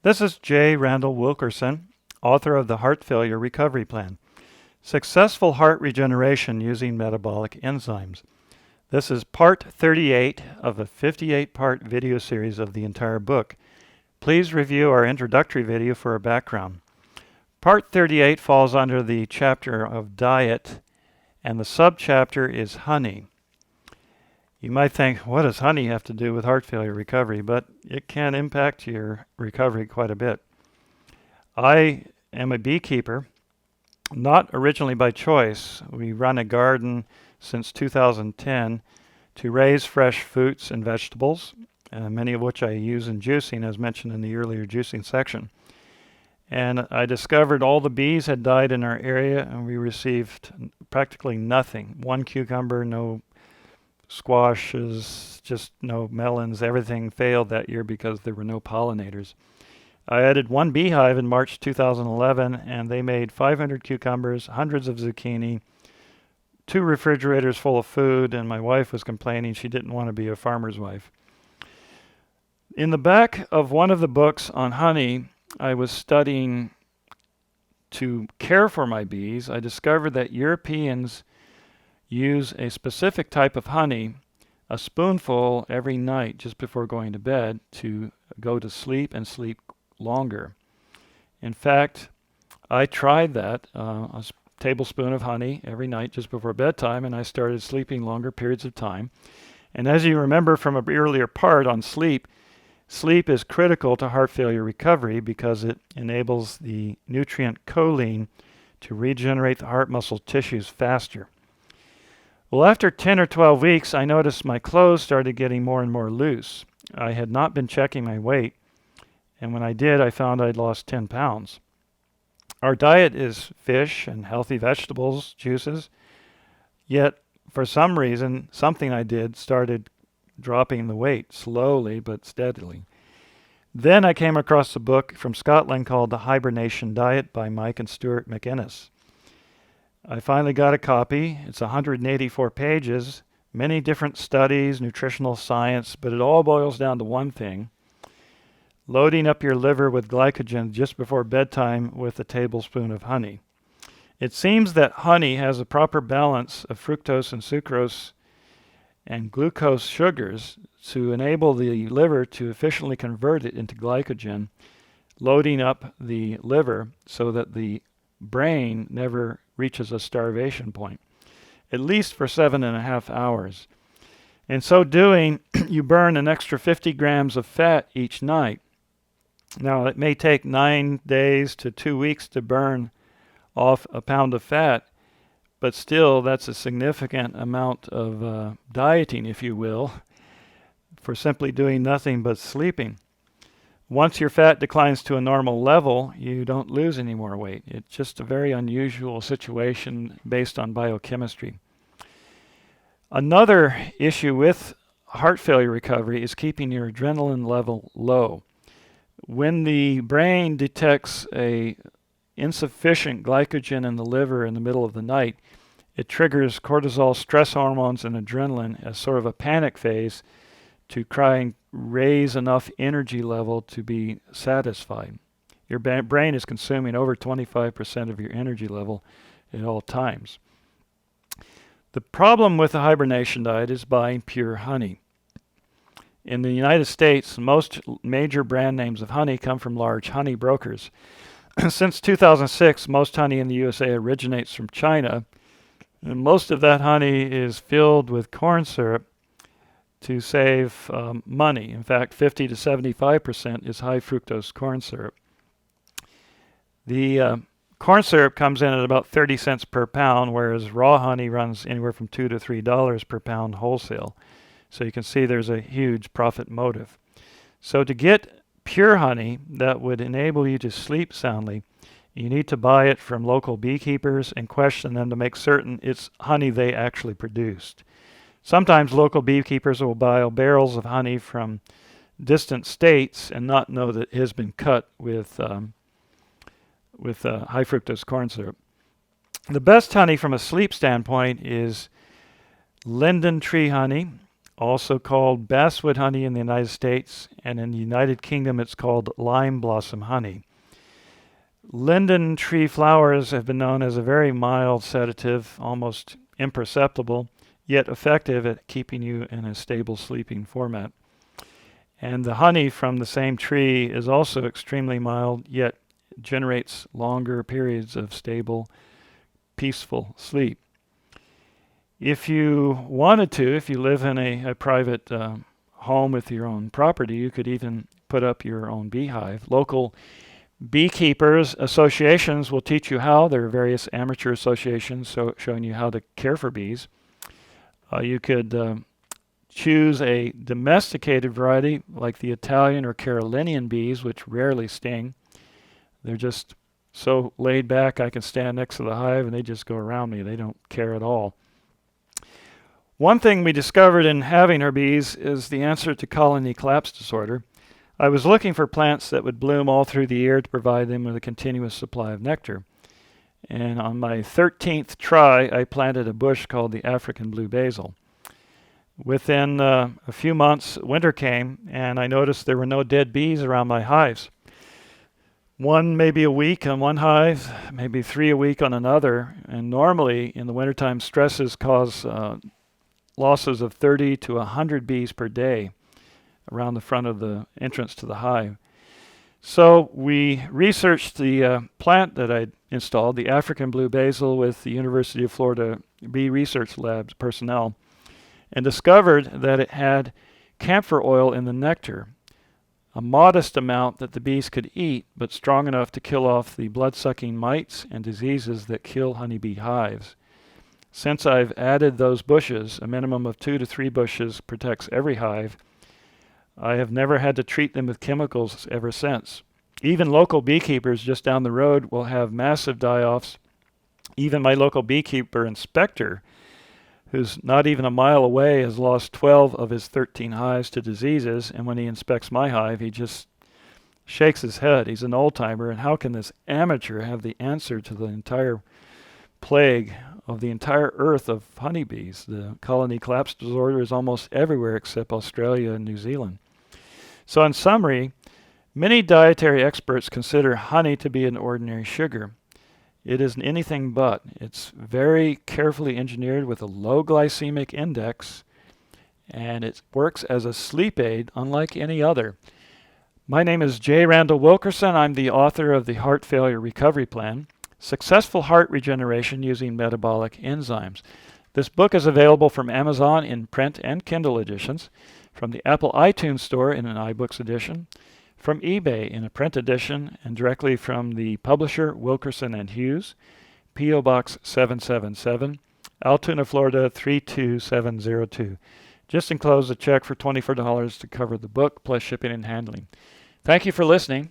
This is J. Randall Wilkerson, author of the Heart Failure Recovery Plan, Successful Heart Regeneration Using Metabolic Enzymes. This is part 38 of a 58-part video series of the entire book. Please review our introductory video for a background. Part 38 falls under the chapter of diet, and the subchapter is honey. You might think, what does honey have to do with heart failure recovery? But it can impact your recovery quite a bit. I am a beekeeper, not originally by choice. We run a garden since 2010 to raise fresh fruits and vegetables, many of which I use in juicing, as mentioned in the earlier juicing section. And I discovered all the bees had died in our area, and we received practically nothing. One cucumber, no squashes, just no melons. Everything failed that year because there were no pollinators. I added one beehive in March 2011, and they made 500 cucumbers, hundreds of zucchini, 2 refrigerators full of food, and my wife was complaining she didn't want to be a farmer's wife. In the back of one of the books on honey, I was studying to care for my bees. I discovered that Europeans use a specific type of honey, a spoonful every night just before going to bed, to go to sleep and sleep longer. In fact, I tried that, a tablespoon of honey every night just before bedtime, and I started sleeping longer periods of time. And as you remember from an earlier part on sleep, sleep is critical to heart failure recovery because it enables the nutrient choline to regenerate the heart muscle tissues faster. Well, after 10 or 12 weeks, I noticed my clothes started getting more and more loose. I had not been checking my weight, and when I did, I found I'd lost 10 pounds. Our diet is fish and healthy vegetables, juices, yet for some reason, something I did started dropping the weight slowly but steadily. Then I came across a book from Scotland called The Hibernation Diet by Mike and Stuart McInnes. I finally got a copy. It's 184 pages, many different studies, nutritional science, but it all boils down to one thing: loading up your liver with glycogen just before bedtime with a tablespoon of honey. It seems that honey has a proper balance of fructose and sucrose and glucose sugars to enable the liver to efficiently convert it into glycogen, loading up the liver so that the brain never reaches a starvation point, at least for 7.5 hours. In so doing, you burn an extra 50 grams of fat each night. Now, it may take 9 days to 2 weeks to burn off a pound of fat, but still that's a significant amount of dieting, if you will, for simply doing nothing but sleeping. Once your fat declines to a normal level, you don't lose any more weight. It's just a very unusual situation based on biochemistry. Another issue with heart failure recovery is keeping your adrenaline level low. When the brain detects a insufficient glycogen in the liver in the middle of the night, it triggers cortisol, stress hormones, and adrenaline as sort of a panic phase to try and raise enough energy level to be satisfied. Your brain is consuming over 25% of your energy level at all times. The problem with the hibernation diet is buying pure honey. In the United States, most major brand names of honey come from large honey brokers. Since 2006, most honey in the USA originates from China, and most of that honey is filled with corn syrup to save money. In fact, 50 to 75% is high fructose corn syrup. The corn syrup comes in at about 30 cents per pound, whereas raw honey runs anywhere from $2 to $3 per pound wholesale. So you can see there's a huge profit motive. So to get pure honey that would enable you to sleep soundly, you need to buy it from local beekeepers and question them to make certain it's honey they actually produced. Sometimes local beekeepers will buy barrels of honey from distant states and not know that it has been cut with high fructose corn syrup. The best honey from a sleep standpoint is linden tree honey also called basswood honey in the United States, and in the United Kingdom it's called lime blossom honey. Linden tree flowers have been known as a very mild sedative, almost imperceptible, yet effective at keeping you in a stable sleeping format. And the honey from the same tree is also extremely mild, yet generates longer periods of stable, peaceful sleep. If you wanted to, if you live in a private home with your own property, you could even put up your own beehive. Local beekeepers associations will teach you how. There are various amateur associations showing you how to care for bees. You could choose a domesticated variety like the Italian or Carolinian bees, which rarely sting. They're just so laid back, I can stand next to the hive and they just go around me. They don't care at all. One thing we discovered in having our bees is the answer to colony collapse disorder. I was looking for plants that would bloom all through the year to provide them with a continuous supply of nectar. And on my 13th try, I planted a bush called the African blue basil. Within a few months, winter came, and I noticed there were no dead bees around my hives. One maybe a week on one hive, maybe 3 a week on another. And normally in the wintertime, stresses cause losses of 30 to 100 bees per day around the front of the entrance to the hive. So we researched the plant that I'd installed, the African blue basil, with the University of Florida Bee Research Labs personnel, and discovered that it had camphor oil in the nectar, a modest amount that the bees could eat, but strong enough to kill off the blood-sucking mites and diseases that kill honeybee hives. Since I've added those bushes, a minimum of 2 to 3 bushes protects every hive, I have never had to treat them with chemicals ever since. Even local beekeepers just down the road will have massive die-offs. Even my local beekeeper inspector, who's not even a mile away, has lost 12 of his 13 hives to diseases, and when he inspects my hive, he just shakes his head. He's an old-timer, and how can this amateur have the answer to the entire plague of the entire earth of honeybees? The colony collapse disorder is almost everywhere except Australia and New Zealand. So in summary, many dietary experts consider honey to be an ordinary sugar. It is anything but. It's very carefully engineered with a low glycemic index, and it works as a sleep aid unlike any other. My name is J. Randall Wilkerson. I'm the author of the Heart Failure Recovery Plan, Successful Heart Regeneration Using Metabolic Enzymes. This book is available from Amazon in print and Kindle editions, from the Apple iTunes Store in an iBooks edition, from eBay in a print edition, and directly from the publisher Wilkerson & Hughes, P.O. Box 777, Altoona, Florida 32702. Just enclose a check for $24 to cover the book plus shipping and handling. Thank you for listening.